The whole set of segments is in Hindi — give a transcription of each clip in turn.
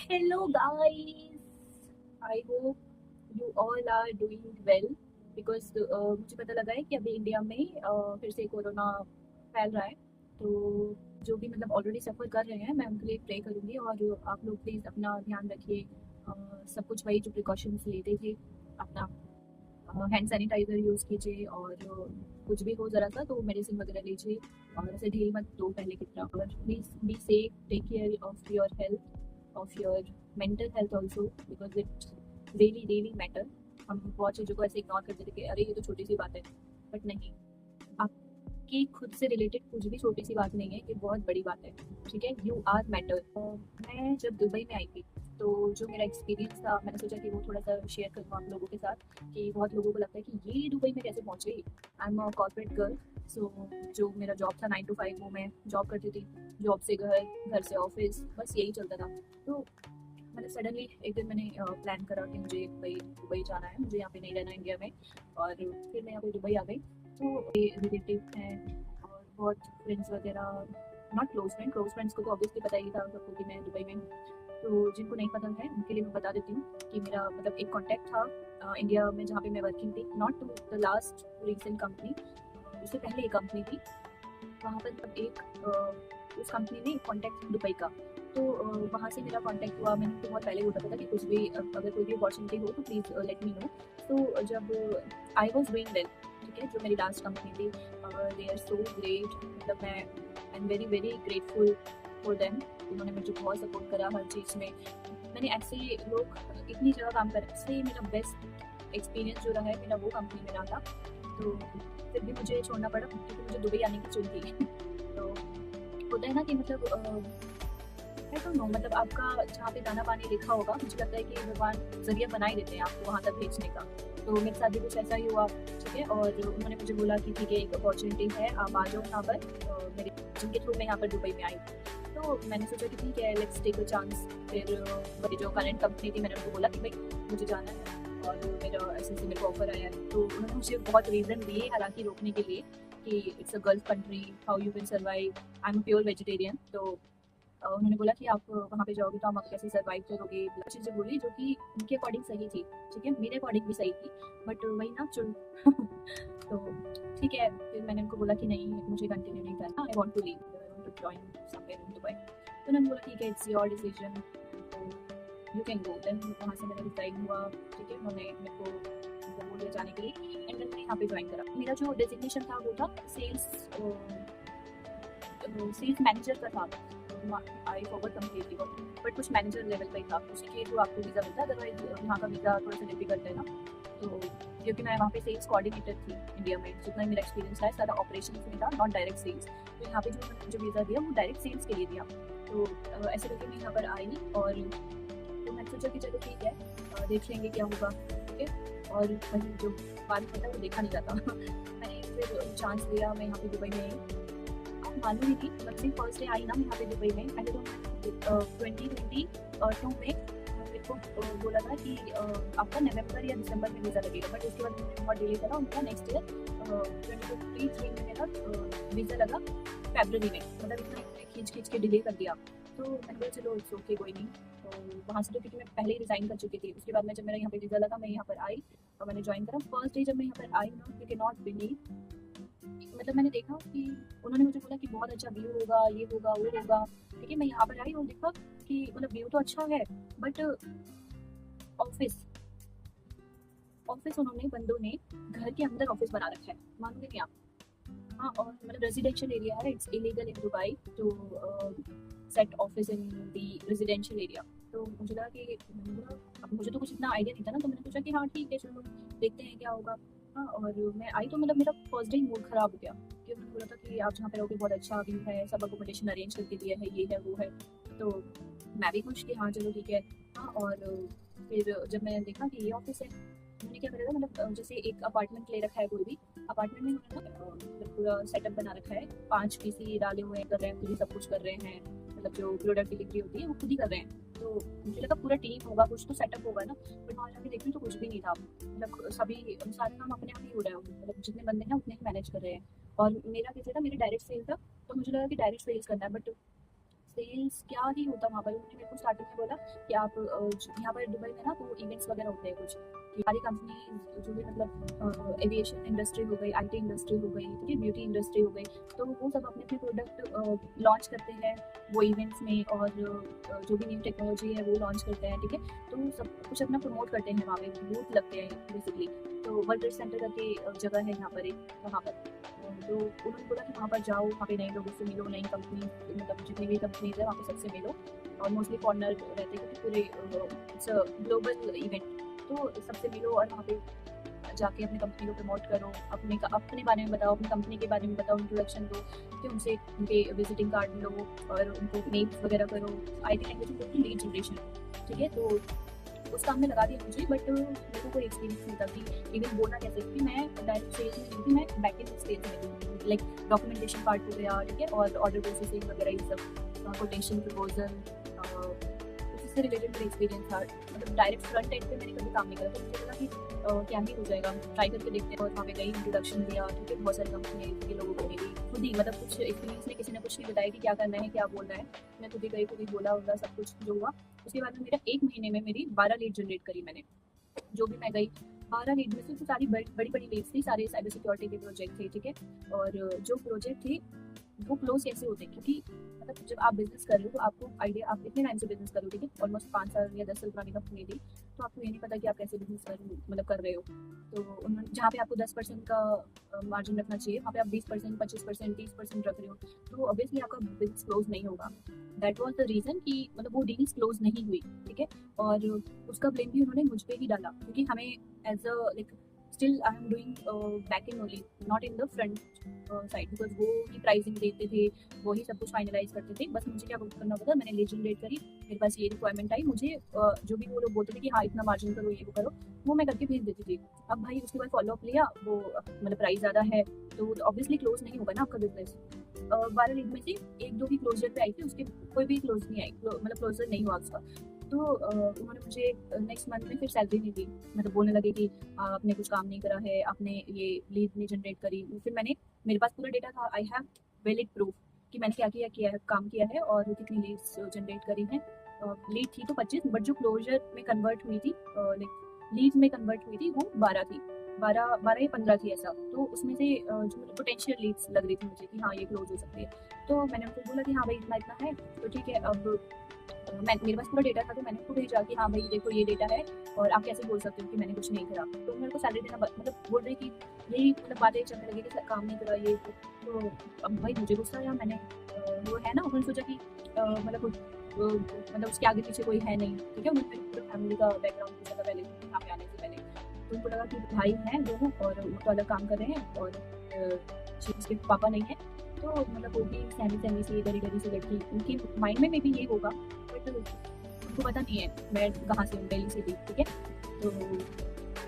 Hello guys, I hope you all are doing well because मुझे पता लगा है कि अभी इंडिया में फिर से कोरोना फैल रहा है। तो जो भी मतलब ऑलरेडी सफ़र कर रहे हैं मैं उनके लिए प्रे करूँगी और आप लोग प्लीज़ अपना ध्यान रखिए। सब कुछ वही जो प्रिकॉशंस लेते थे अपना हैंड सैनिटाइज़र यूज़ कीजिए और कुछ भी हो ज़रा सा तो मेडिसिन वगैरह लीजिए और ऐसे ढील मत दो पहले की तरह। और please be safe, take care of your health, of your mental health also because it really really matter. हम बहुत चीज़ों को ऐसे इग्नोर करते थे कि अरे ये तो छोटी सी बात है, बट नहीं, आपकी खुद से रिलेटेड कुछ भी छोटी सी बात नहीं है, ये बहुत बड़ी बात है। ठीक है, यू आर मैटर। मैं जब दुबई में आई थी तो जो मेरा एक्सपीरियंस था मैंने सोचा कि वो थोड़ा सा शेयर करूँ आप लोगों के साथ कि बहुत लोगों को लगता है कि ये दुबई में कैसे पहुँच गई। I am a corporate girl. So जो मेरा जॉब था 9 to 5 वो मैं जॉब करती थी, जॉब से घर, घर से ऑफिस, बस यही चलता था। तो मैंने सडनली एक दिन मैंने प्लान करा कि मुझे भाई दुबई जाना है, मुझे यहाँ पे नहीं रहना इंडिया में। और फिर मैं यहाँ पे दुबई आ गई। तो रिलेटिव हैं और बहुत फ्रेंड्स वगैरह, नॉट क्लोज फ्रेंड्स को तो ऑब्वियसली पता ही था सबको कि मैं दुबई में हूँ। तो जिनको नहीं पता है उनके लिए मैं बता देती हूँ कि मेरा मतलब एक कॉन्टैक्ट था इंडिया में जहाँ पे मैं वर्किंग थी, not to the last recent company, उससे पहले एक कंपनी थी वहाँ पर मतलब एक उस कंपनी ने कॉन्टैक्ट दुबई का। तो वहाँ से मेरा कॉन्टैक्ट हुआ। मैंने तो बहुत पहले बोला था कि कुछ भी अगर कोई भी अपॉर्चुनिटी हो तो प्लीज़ लेट मी नो। तो जब आई वॉज डूइंग वेल, ठीक है, जो मेरी लास्ट कंपनी थी, दे आर सो ग्रेट। मतलब मैं I am very very grateful for them. उन्होंने मुझे बहुत सपोर्ट करा हर चीज़ में। मैंने ऐसे लोग इतनी जगह काम करे, इसलिए मेरा बेस्ट एक्सपीरियंस जो रहा है मेरा वो कंपनी में रहा था। तो फिर भी मुझे छोड़ना पड़ा क्योंकि मुझे दुबई आने की चुन थी। तो होता है ना कि मतलब आई डोंट नो, मतलब आपका जहाँ पे दाना पानी लिखा होगा, मुझे लगता है कि भगवान ज़रिया बना ही देते हैं आपको वहाँ तक भेजने का। तो मेरे साथ भी कुछ ऐसा ही हुआ, ठीक है। और उन्होंने मुझे बोला कि ठीक है, एक अपॉर्चुनिटी है, आप आ जाओ यहाँ पर। मेरे जिनके थ्रू मैं यहाँ पर दुबई में आई। तो मैंने सोचा कि ठीक है, लेट्स टेक अ चांस। फिर मेरी जो करंट कंपनी थी मैंने उनको बोला कि भाई मुझे जाना है और मेरा ऐसे-ऐसे मेरे को ऑफ़र आया है। तो उन्होंने मुझे बहुत रीज़न दिए हालाँकि रोकने के लिए कि it's a gulf country, how you can survive, I am pure vegetarian. तो उन्होंने बोला कि आप वहाँ पे जाओगे तो आप कैसे सर्वाइव करोगे, चीज़ें बोली जो कि उनके अकॉर्डिंग सही थी, ठीक है, मेरे अकॉर्डिंग भी सही थी, बट वही ना चुन तो ठीक है, फिर मैंने उनको बोला कि नहीं मुझे कंटिन्यू नहीं करना, I want to leave, I want to join somewhere in Dubai. तो उन्होंने बोला ठीक है, it's your decision, you can go. Then वहाँ से मेरा रिज़ाइन हुआ, ठीक है, उन्होंने मेरे को मतलब बोले जाने के लिए। एंड देन मैंने यहाँ पे जॉइन करा। मेरा जो डेजिग्नेशन था वो था सेल्स मैनेजर का था। I forgot completely what, but कुछ मैनेजर लेवल का ही था। उसी के थ्रू आपको वीज़ा मिलता है, अदरवाइज़ यहाँ का वीज़ा थोड़ा-सा डिफ़िकल्ट है ना। तो क्योंकि मैं वहाँ पे सेल्स कोऑर्डिनेटर थी इंडिया में, जितना भी मेरा एक्सपीरियंस है सारा ऑपरेशंस में था, नॉट डायरेक्ट सेल्स। तो यहाँ पे जो उन्होंने मुझे वीज़ा दिया वो डायरेक्ट सेल्स के लिए दिया। तो ऐसे करके मैं यहाँ पर आई और तो मैंने सोचा कि चलो ठीक है, देख लेंगे क्या होगा, ठीक है। और वही जो बाद में होता है वो देखा नहीं जाता। मैंने फिर चांस लिया, मैं यहाँ पे दुबई में आई। आप मालूम ही नहीं, जब से फर्स्ट डे आई ना मैं यहाँ पे दुबई में, पहले तो मैं 2022 में मेरे को बोला था कि आपका नवंबर या दिसंबर में वीज़ा लगेगा, बट उसके बाद उन्होंने बहुत डिले करा। उनका नेक्स्ट ईयर 2023 में मेरा वीज़ा लगा फरवरी में, मतलब इतना इन्होंने खींच खींच के डिले कर दिया। तो मैंने बोला चलो इट्स ओके, कोई नहीं। तो वहाँ से तो क्योंकि मैं पहले ही रिज़ाइन कर चुकी थी, उसके बाद में जब मेरा यहाँ पे वीज़ा लगा मैं यहाँ पर आई और मैंने ज्वाइन करा। फर्स्ट डे जब मैं यहाँ पर आई ना, यू कैन नॉट बिलीव, मतलब मैंने देखा कि उन्होंने मुझे बोला कि बहुत अच्छा व्यू होगा, ये होगा, वो होगा, ठीक है। मैं यहाँ पर आई और देखा कि मतलब व्यू तो अच्छा है, बट ऑफिस ऑफिस उन्होंने बंदों ने घर के अंदर ऑफिस बना रखा है, मानोगे नहीं आप। हाँ, और मतलब रेजिडेंशियल एरिया है, it's illegal in Dubai to set office in the residential area. तो मुझे लगा कि अब मुझे तो कुछ इतना आइडिया नहीं था ना, तो मैंने सोचा कि हाँ ठीक है, चलो देखते हैं क्या होगा। हाँ, और मैं आई तो मतलब मेरा फर्स्ट डे ही मूड खराब हो गया कि उन्होंने बोला था कि आप जहाँ पे रहोगे बहुत अच्छा व्यू है, सब अकोमोडेशन अरेंज करके दिया है, ये है वो है। तो मैं भी खुश कि हाँ चलो ठीक है। हाँ, और फिर जब मैंने देखा कि ये ऑफिस है, उन्होंने क्या करा था, मतलब जैसे एक अपार्टमेंट ले रखा है कोई भी, अपार्टमेंट में उन्होंने ना मतलब पूरा सेटअप बना रखा है, 5 पीसी डाले हुए हैं, कर रहे हैं, खुद ही सब कुछ कर रहे हैं, मतलब जो प्रोडक्ट डिलीवरी होती है वो खुद ही कर रहे हैं। तो मुझे लगा पूरा टीम होगा, कुछ तो सेटअप होगा ना, बट वहाँ जाके देखी तो कुछ भी नहीं था। मतलब सभी सारे काम अपने आप ही हो रहा है, मतलब जितने बंदे हैं उतने ही मैनेज कर रहे हैं। और मेरा कैसे था, मेरा डायरेक्ट सेल था, तो मुझे लगा कि डायरेक्ट सेल्स करना है, बट सेल्स क्या ही होता वहाँ पर। उन्होंने मेरे को स्टार्टिंग में बोला कि आप यहाँ पर दुबई में ना वो इवेंट्स वगैरह होते हैं कुछ, कि सारी कंपनी जो भी मतलब एविएशन इंडस्ट्री हो गई, आईटी इंडस्ट्री हो गई, ठीक है, ब्यूटी इंडस्ट्री हो गई, तो वो सब अपने अपने प्रोडक्ट लॉन्च करते हैं वो इवेंट्स में, और जो भी न्यू टेक्नोलॉजी है वो लॉन्च करते हैं, ठीक है। तो सब कुछ अपना प्रमोट करते हैं, वहाँ पे बूथ लगते हैं बेसिकली। तो वर्ल्ड ट्रेड सेंटर करके जगह है यहाँ पर एक, वहाँ पर तो उन्होंने बोला कि वहाँ पर जाओ, वहाँ पे नए लोगों से मिलो, नई कंपनी मतलब जितनी भी कंपनीज है वहाँ पे सबसे मिलो, और मोस्टली फॉरनर रहते हैं क्योंकि पूरे इट्स ग्लोबल इवेंट, तो सबसे मिलो और वहाँ पे जाके अपनी कंपनी को प्रमोट करो, अपने बारे में बताओ, अपनी कंपनी के बारे में बताओ, इंट्रोडक्शन दो, कि उनसे उनके विजिटिंग कार्ड लो और उनको मेल्स वगैरह करो। आईटी लैंग्वेज में बोलते हैं लीड जनरेशन, ठीक है। तो उस काम में लगा दिया मुझे, बट मेरे को कोई एक्सपीरियंस नहीं था कि इवन बोलना कैसे, क्योंकि मैं डायरेक्ट सेल्स में नहीं थी, मैं बैकएंड स्टेज में थी, लाइक डॉक्यूमेंटेशन पार्ट हो गया, ठीक है, और ऑर्डर प्रोसेसिंग वगैरह ये सब, कोटेशन प्रपोजल, उससे रिलेटेड मेरा एक्सपीरियंस था। मतलब डायरेक्ट फ्रंट एंड पे मैंने कभी काम नहीं करा, तो मुझे लगा कि क्या ही हो जाएगा, ट्राई करके देखते हैं। और वहाँ पे गई, इंट्रोडक्शन दिया, ठीक है, बहुत सारी कंपनी के लोगों को मिली, खुद ही मतलब कुछ एक्सपीरियंस नहीं, किसी ने कुछ नहीं बताया कि क्या करना है, क्या बोलना है, मैं खुद ही गई, खुद ही बोला होगा सब कुछ जो हुआ। उसके बाद में मेरा 1 महीने में मेरी 12 लीड जनरेट करी मैंने, जो भी मैं गई 12 लीड में से तो सारी बड़ी बड़ी लीड्स थी, सारे साइबर सिक्योरिटी के प्रोजेक्ट थे, ठीक है। और जो प्रोजेक्ट थे वो क्लोज कैसे होते हैं, क्योंकि मतलब जब आप बिजनेस कर रहे हो तो आपको आइडिया, आप इतने टाइम से बिजनेस कर रहे हो, ठीक है, ऑलमोस्ट 5 साल या 10 साल पुरानी कंपनी थी, तो आपको ये नहीं पता कि आप कैसे बिजनेस कर रहे हो। तो उन्होंने जहाँ पे आपको 10% का मार्जिन रखना चाहिए, वहाँ पे आप 20%, 25%, 30% रख रहे हो, तो ऑब्वियसली आपका बिजनेस क्लोज नहीं होगा। दैट वॉज द रीज़न कि मतलब वो डील्स क्लोज नहीं हुई, ठीक है। और उसका ब्लेम भी उन्होंने मुझ पर ही डाला, क्योंकि हमें as a like still I am doing back in only, not in the front side, because वो ही प्राइसिंग देते थे, वो ही सब कुछ फाइनलाइज करते थे, बस मुझे क्या करना होता था, मैंने लीड जनरेट करी, मेरे पास ये रिक्वायरमेंट आई, मुझे जो भी वो लोग बोलते थे कि हाँ इतना मार्जिन करो, ये वो करो, वो मैं करके भेज देती थी। अब भाई उसके बाद फॉलोअप लिया, वो मतलब प्राइस ज़्यादा है तो ऑब्वियसली क्लोज नहीं होगा ना आपका बिजनेस। 12 लीड में से 1-2 ही क्लोजर पे आई थी, उसके कोई भी क्लोज नहीं आई, मतलब क्लोजर नहीं हुआ उसका। तो उन्होंने मुझे नेक्स्ट मंथ में फिर सैलरी नहीं दी, मतलब बोलने लगे कि आपने कुछ काम नहीं करा है, आपने ये लीड नहीं जनरेट करी। फिर मैंने, मेरे पास पूरा डेटा था, आई हैव वैलिड प्रूफ कि मैंने क्या किया है, काम किया है और कितनी लीड्स जनरेट करी हैं। लीड थी तो 25, बट जो क्लोजर में कन्वर्ट हुई थी, लाइक लीड में कन्वर्ट हुई थी वो 12 थी, 12 या 15 थी ऐसा। तो उसमें से जो पोटेंशियल लीड्स लग रही थी मुझे कि हाँ ये क्लोज हो सकती है, तो मैंने उनको बोला कि हाँ भाई इतना इतना है, तो ठीक है। अब मैं, मेरे पास पूरा डेटा था, तो मैंने उनको भेजा कि हाँ भाई देखो ये डेटा है, और आप कैसे बोल सकते हो कि मैंने कुछ नहीं करा। तो मेरे को सैलरी देना मतलब बोल रही कि यही मतलब बातें चलने लगी कि काम नहीं करा ये तो अब भाई मुझे गुस्सा आया। मैंने वो है ना, उन्होंने सोचा कि मतलब मतलब उसके आगे पीछे कोई है नहीं, ठीक है, उन्होंने पूरा फैमिली का बैकग्राउंड पूछा था पहले यहाँ पे आने से पहले, तो उनको लगा कि भाई हैं दोनों और वो तो अलग काम कर रहे हैं, और उसके पापा नहीं है, तो मतलब वो भी सहमी सहमी से डरी डरी से लड़की, उनकी माइंड में भी ये होगा, बट उनको पता नहीं है मैं कहाँ से हूँ, दिल्ली से भी, ठीक है। तो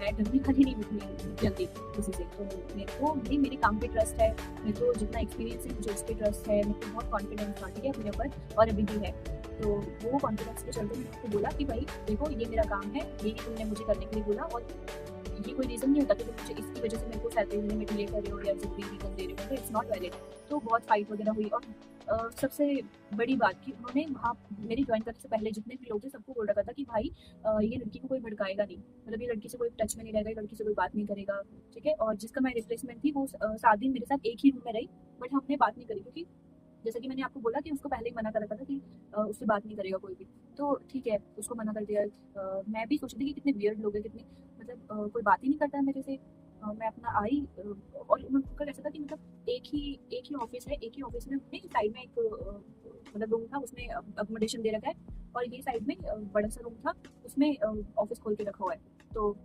मैं डरने वाली नहीं हूँ जल्दी किसी से, तो मेरे को भी मेरे काम पे ट्रस्ट है, मेरे को जितना एक्सपीरियंस है मुझे उस पर ट्रस्ट है, मेरे को बहुत कॉन्फिडेंस था, ठीक है, अपने ऊपर, और अभी भी है। तो वो कॉन्फिडेंस के चलते मैंने उसको बोला कि भाई देखो ये मेरा काम है, यही तुमने मुझे करने के लिए बोला, और ये कोई रीज़न नहीं होता कि मुझे इसकी वजह से मेरे को सैलरी देने में डिले कर रहे हो या जो भी रीज़न दे रहे हो, तो इट्स नॉट वैलिड। तो बहुत फाइट वगैरह हुई, और सबसे बड़ी बात कि उन्होंने वहाँ मेरी ज्वाइन करने से पहले जितने भी लोग थे सबको बोल रखा था कि भाई ये लड़की को कोई भड़काएगा नहीं, मतलब ये लड़की से कोई टच में नहीं रहेगा, लड़की से कोई बात नहीं करेगा, ठीक है। और जिसका मैं रिप्लेसमेंट थी वो 7 दिन मेरे साथ एक ही रूम में रही, बट हमने बात नहीं करी, क्योंकि जैसे कि मैंने आपको बोला कि उसको पहले ही मना कर रखा था कि उससे बात नहीं करेगा कोई भी, तो ठीक है उसको मना कर दिया। मैं भी सोच रही थी कि कितने वियर्ड लोग हैं, कितने मतलब कोई बात ही नहीं करता है मेरे से। मैं अपना आई, और उनका कैसा था कि मतलब एक ही ऑफिस है, एक ही ऑफिस में उन्होंने साइड में एक मतलब रूम था, उसमें अकोमोडेशन दे रखा है, और ये साइड में बड़ा सा रूम था, उसमें ऑफिस खोल के रखा हुआ है। तो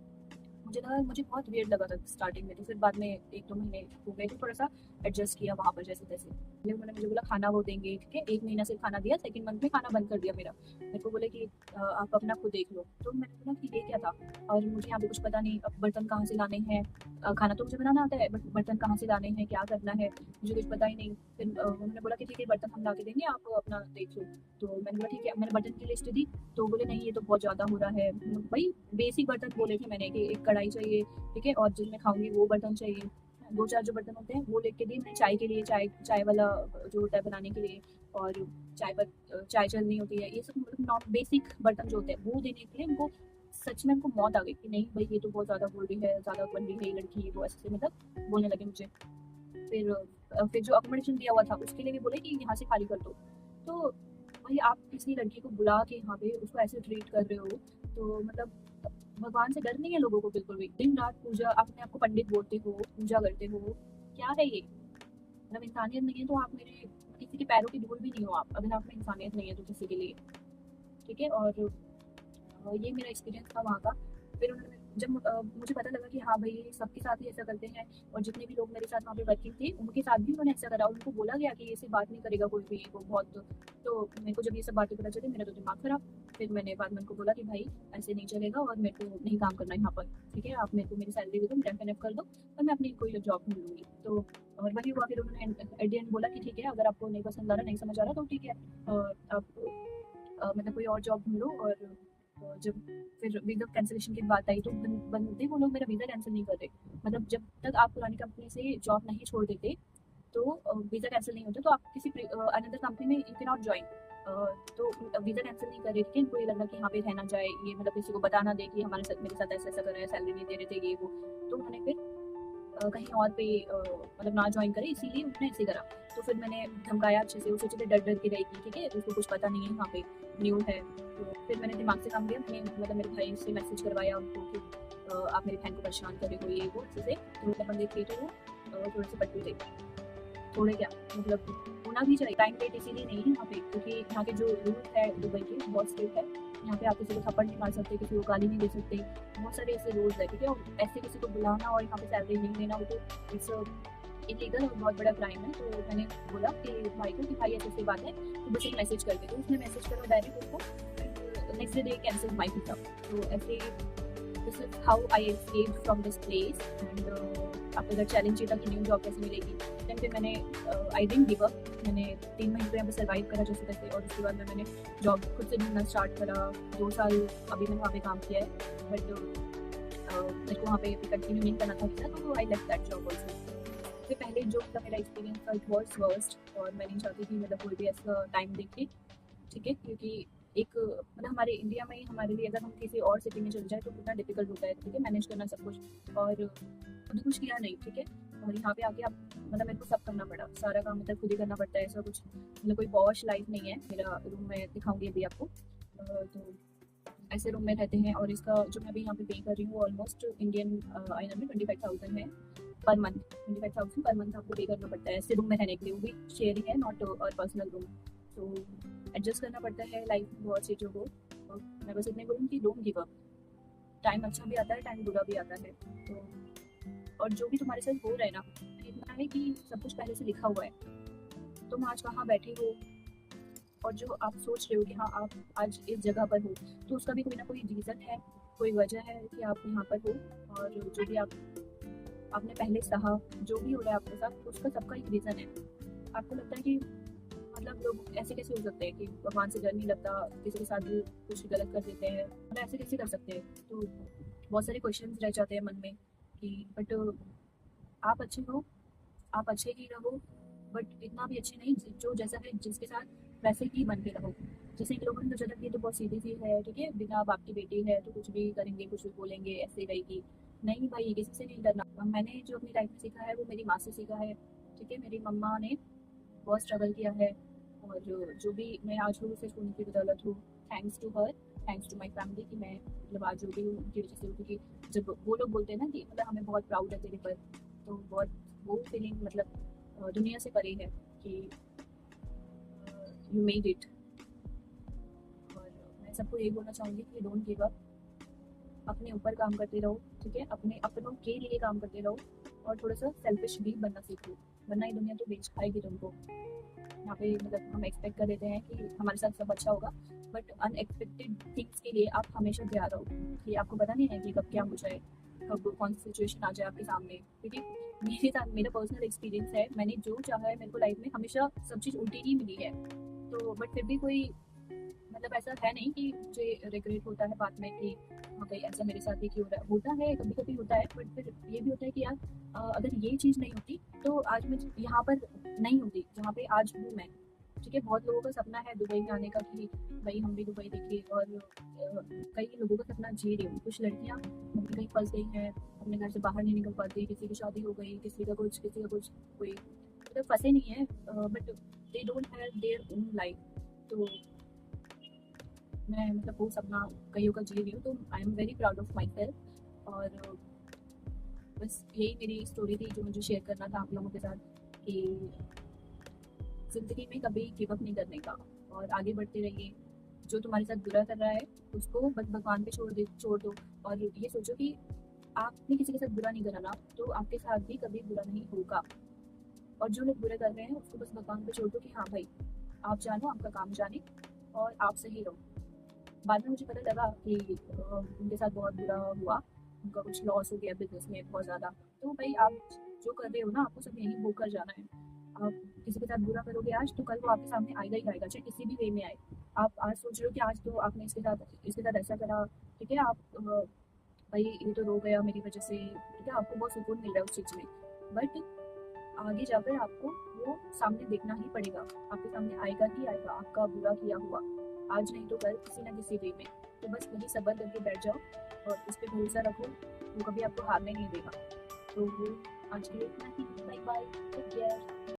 मुझे बहुत वियर्ड लगा था स्टार्टिंग में, तो फिर बाद में 1-2 महीने हो गए तो थोड़ा सा एडजस्ट किया वहाँ पर जैसे तैसे। पहले उन्होंने मुझे बोला खाना वो देंगे, ठीक है, 1 महीना सिर्फ खाना दिया, सेकंड मंथ में खाना बंद कर दिया मेरा। मेरे को बोले कि आप अपना खुद देख लो, तो मैंने बोला कि ये क्या था, और मुझे यहाँ पे कुछ पता नहीं, अब बर्तन कहाँ से लाने हैं, खाना तो मुझे बनाना आता है बट बर्तन कहाँ से लाने हैं, क्या करना है, मुझे कुछ पता ही नहीं। फिर उन्होंने बोला कि ठीक है बर्तन हम ला के देंगे, आप अपना देख लो। तो मैंने बोला ठीक है, मैंने बर्तन की लिस्ट दी, तो बोले नहीं ये तो बहुत ज़्यादा हो रहा है। भाई बेसिक बर्तन बोले थे मैंने कि एक कढ़ाई चाहिए, ठीक है, और जिसमें खाऊंगी वो बर्तन चाहिए, 2-4 जो बर्तन होते हैं वो लेके दी मैंने, चाय के लिए चाय वाला जो होता है बनाने के लिए, और चाय चलनी होती है, ये सब मतलब नॉन बेसिक बर्तन जो होते हैं वो देने के लिए उनको सच में उनको मौत आ गई कि नहीं भाई ये तो बहुत ज़्यादा बोल रही है, ज़्यादा बन रही है ये लड़की, वो ऐसे मतलब बोलने लगे मुझे। फिर जो अकोमोडेशन दिया हुआ था उसके लिए भी बोले कि यहाँ से खाली कर दो। तो भाई आप किसी लड़की को बुला के यहाँ पे उसको ऐसे ट्रीट कर रहे हो, तो मतलब भगवान से डर नहीं है लोगों को बिल्कुल भी। दिन रात पूजा, अपने आप को पंडित बोलते हो, पूजा करते हो, क्या है ये? मतलब इंसानियत नहीं है तो आप मेरे किसी के पैरों की धूल भी नहीं हो आप, अगर आप में इंसानियत नहीं है तो किसी के लिए, ठीक है। और ये मेरा एक्सपीरियंस था वहाँ का। फिर उन्होंने जब मुझे पता लगा कि हाँ भाई सबके साथ ही ऐसा करते हैं, और जितने भी लोग मेरे साथ वहाँ पे वर्किंग थे उनके साथ भी उन्होंने ऐसा करा, उनको बोला गया कि ये ऐसी बात नहीं करेगा कोई भी, वो बहुत। तो मेरे को जब ये सब बातें पता चली मेरा तो दिमाग खराब। फिर मैंने बाद में उनको बोला कि भाई ऐसे नहीं चलेगा और मेरे को नहीं काम करना यहाँ पर, ठीक है, आप मेरे को मेरी सैलरी दे दो, मेरा एफ कर दो और मैं अपनी कोई जॉब ढूंढ लूँगी। तो और वही हुआ। फिर उन्होंने एट द एंड बोला कि ठीक है अगर आपको नहीं पसंद आ रहा, नहीं समझ आ रहा तो ठीक है, आप मतलब कोई और जॉब ढूंढ लो। और जब फिर वीज़ा कैंसिलेशन की बात आई तो बंदे वो लोग मेरा वीज़ा कैंसिल नहीं कर रहे। मतलब जब तक आप पुरानी कंपनी से जॉब नहीं छोड़ देते तो वीज़ा कैंसिल नहीं होता, तो आप किसी अनदर कंपनी में यू कैन नॉट ज्वाइन। तो वीज़ा कैंसिल नहीं कर रहे थे, इनको ये लगा कि यहाँ पे रहना चाहे, ये मतलब किसी को बताना दे कि हमारे साथ मेरे साथ ऐसा ऐसा कर रहा है, सैलरी नहीं दे रहे थे ये वो। तो उन्होंने फिर कहीं और पे मतलब ना ज्वाइन करे, इसीलिए उन्होंने ऐसे करा। तो फिर मैंने धमकाया अच्छे से, वो सोचे थे डर डर के रहेगी, ठीक है, उसको कुछ पता नहीं है यहाँ पे, न्यू है। तो फिर मैंने दिमाग से काम लिया, मैंने मतलब मेरे भाई से मैसेज करवाया उनको कि आप मेरी बहन को परेशान करे हो ये वो अच्छे से। तो मतलब बंदे थे तो वो थोड़े से पट्टू थे, थोड़े क्या मतलब होना भी चाहिए। टाइम वेट इसीलिए नहीं है यहाँ पे क्योंकि यहाँ के जो रूल है दुबई के बहुत स्ट्रिक्ट है। यहाँ पे आप किसी को थप्पड़ नहीं मार सकते, किसी को गाली नहीं दे सकते, बहुत सारे ऐसे रूल्स है, ठीक है। और ऐसे किसी को बुलाना और यहाँ पे सैलरी नहीं देना वो तो इट्स इलीगल और बहुत बड़ा क्राइम है। तो मैंने बोला कि भाई को कि भाई ऐसी ऐसी बात है, तो बस एक मैसेज करके, तो उसने मैसेज करा डायरेक्ट उसको, नेक्स्ट डे कैंसिल माई पिकअप। तो ऐसे this is how I escaped from this place. And आपको अगर चैलेंज ये था कि न्यू जॉब कैसे मिलेगी, देन फिर मैंने आई डिडंट गिव अप। मैंने 3 महीने तो यहाँ पे सर्वाइव करा जैसे तैसे, और उसके बाद में मैंने जॉब खुद से ढूंढना स्टार्ट करा। 2 साल अभी मैंने वहाँ पे काम किया है, बट मेरे को वहाँ पे कंटिन्यू नहीं करना था वीज़ा, तो I left that job also. इससे पहले जो था मेरा एक्सपीरियंस था इट वॉज वर्स्ट, और मैं नहीं चाहती थी मतलब कोई भी ऐसा टाइम देखे, ठीक है। क्योंकि एक मतलब हमारे इंडिया में ही हमारे लिए अगर हम किसी और सिटी में चल जाए तो कितना डिफिकल्ट होता है, ठीक है, मैनेज करना सब कुछ। और खुद कुछ किया नहीं, ठीक है, और यहाँ पे आके आप मतलब मेरे को सब करना पड़ा, सारा काम मतलब खुद ही करना पड़ता है। ऐसा कुछ मतलब कोई पॉश लाइफ नहीं है। मेरा रूम में दिखाऊंगी अभी आपको। तो ऐसे रूम में रहते हैं, और इसका जो मैं अभी यहाँ पे पे कर रही हूँ ऑलमोस्ट इंडियन INR में 25,000 है पर मंथ। 25,000 पर मंथ आपको पे करना पड़ता है ऐसे रूम में रहने के लिए, वो भी शेयरिंग है, नॉट और पर्सनल रूम। तो एडजस्ट करना पड़ता है लाइफ में बहुत चीज़ों को। और मैं बस इतने बोलूँ कि डोंट गिव अप। टाइम अच्छा भी आता है, टाइम बुरा भी आता है। तो और जो भी तुम्हारे साथ हो रहा है ना, इतना है कि सब कुछ पहले से लिखा हुआ है। तुम आज कहाँ बैठे हो और जो आप सोच रहे हो कि हाँ आप आज इस जगह पर हो, तो उसका भी कोई ना कोई रीज़न है, कोई वजह है कि आप यहाँ पर हो। और जो भी आपने पहले सहा, जो भी हो रहा है आपके साथ, उसका सबका एक रीज़न है। आपको लगता है कि मतलब लोग ऐसे कैसे हो सकते हैं कि भगवान से डर नहीं लगता, किसी के साथ भी कुछ गलत कर देते हैं, मतलब ऐसे कैसे कर सकते हैं? तो बहुत सारे क्वेश्चंस रह जाते हैं मन में कि बट आप अच्छे हो, आप अच्छे ही रहो, बट इतना भी अच्छे नहीं जो जैसा है जिसके साथ वैसे ही बन के रहो। जैसे इन लोगों ने तो झलक दी तो बहुत सीधी सी है, ठीक है, बिना बाप की बेटी है तो कुछ भी करेंगे, कुछ भी बोलेंगे, ऐसे ही रहेगी। नहीं भाई, किसी से नहीं डरना। मैंने जो अपनी लाइफ में सीखा है वो मेरी माँ से सीखा है, ठीक है। मेरी मम्मा ने बहुत स्ट्रगल किया है, और जो भी मैं आज हूँ सिर्फ उनकी बदौलत हूँ। Thanks to her, thanks to my family कि मैं मतलब आज जो भी हूँ उनकी वजह से हूँ। क्योंकि जब वो लोग बोलते हैं ना कि मतलब हमें बहुत प्राउड है तेरे पर, तो बहुत वो फीलिंग मतलब दुनिया से परे है कि यू मेड इट। और मैं सबको यही बोलना चाहूँगी कि डोंट गिव अप, अपने ऊपर काम करते रहो, ठीक है, अपने अपनों के लिए काम करते रहो, और थोड़ा सा सेल्फिश भी बनना सीखो, वरना ये दुनिया तो बेच खाएगी तुमको। यहाँ पे मतलब हम एक्सपेक्ट कर देते हैं कि हमारे साथ सब अच्छा होगा, बट अनएक्सपेक्टेड थिंग्स के लिए आप हमेशा तैयार रहो कि आपको पता नहीं है कि कब क्या हो जाए, कब कौन सी सिचुएशन आ जाए आपके सामने। क्योंकि मेरे साथ मेरा पर्सनल एक्सपीरियंस है, मैंने जो चाहा है मेरे को लाइफ में हमेशा सब चीज़ उल्टी ही मिली है। तो बट फिर भी कोई मतलब ऐसा है नहीं कि मुझे रिग्रेट होता है बाद में कि हाँ भाई ऐसा मेरे साथ ही क्यों हो रहा है। होता है, कभी कभी होता है, बट फिर ये भी होता है कि यार अगर ये चीज़ नहीं होती तो आज मैं यहाँ पर नहीं होती जहाँ पे आज हूँ मैं, ठीक है, बहुत लोगों का सपना है दुबई में आने का कि भाई हम भी दुबई देखें, और कई लोगों का सपना जी रही हूँ। कुछ लड़कियाँ अभी कहीं फंस गई हैं, अपने घर से बाहर नहीं निकल पाती, किसी की शादी हो गई, किसी का कुछ कोई, मतलब फंसे नहीं है, but they don't have their own life. तो मैं मतलब वो सपना कईयों का जी रही हूँ, तो I am very proud of my self. और बस यही मेरी स्टोरी थी जो मुझे शेयर करना था आप लोगों के साथ, कि ज़िंदगी में कभी गिव अप नहीं करने का, और आगे बढ़ते रहिए। जो तुम्हारे साथ बुरा कर रहा है उसको बस भगवान पे छोड़ दो, और ये सोचो कि आपने किसी के साथ बुरा नहीं करा ना, तो आपके साथ भी कभी बुरा नहीं होगा। और जो लोग बुरे कर रहे हैं उसको बस भगवान पे छोड़ दो कि हाँ भाई, आप जानो, आपका काम जाने, और आप सही रहो। बाद में मुझे पता लगा कि उनके साथ बहुत बुरा हुआ, उनका कुछ लॉस हो गया बिजनेस में बहुत ज़्यादा। तो भाई आप जो कर रहे हो ना, आपको सब यहीं होकर जाना है। आप किसी के साथ बुरा करोगे आज, तो कल वो आपके सामने आएगा ही आएगा, चाहे किसी भी वे में आए। आप आज सोच रहे हो कि आज तो आपने इसके साथ ऐसा करा, ठीक है, आप भाई ये तो रो गया मेरी वजह से, ठीक है, आपको बहुत सुकून मिल रहा है उस चीज़ में, बट आगे जाकर आपको वो सामने देखना ही पड़ेगा, आपके सामने आएगा ही आएगा आपका बुरा किया हुआ, आज नहीं तो कल किसी ना किसी वे में। तो बस वही सब्र करके बैठ जाओ और उस पर भरोसा रखो, वो कभी आपको हारने नहीं देगा। तो वो आज के लिए इतना ही। Bye bye, take care.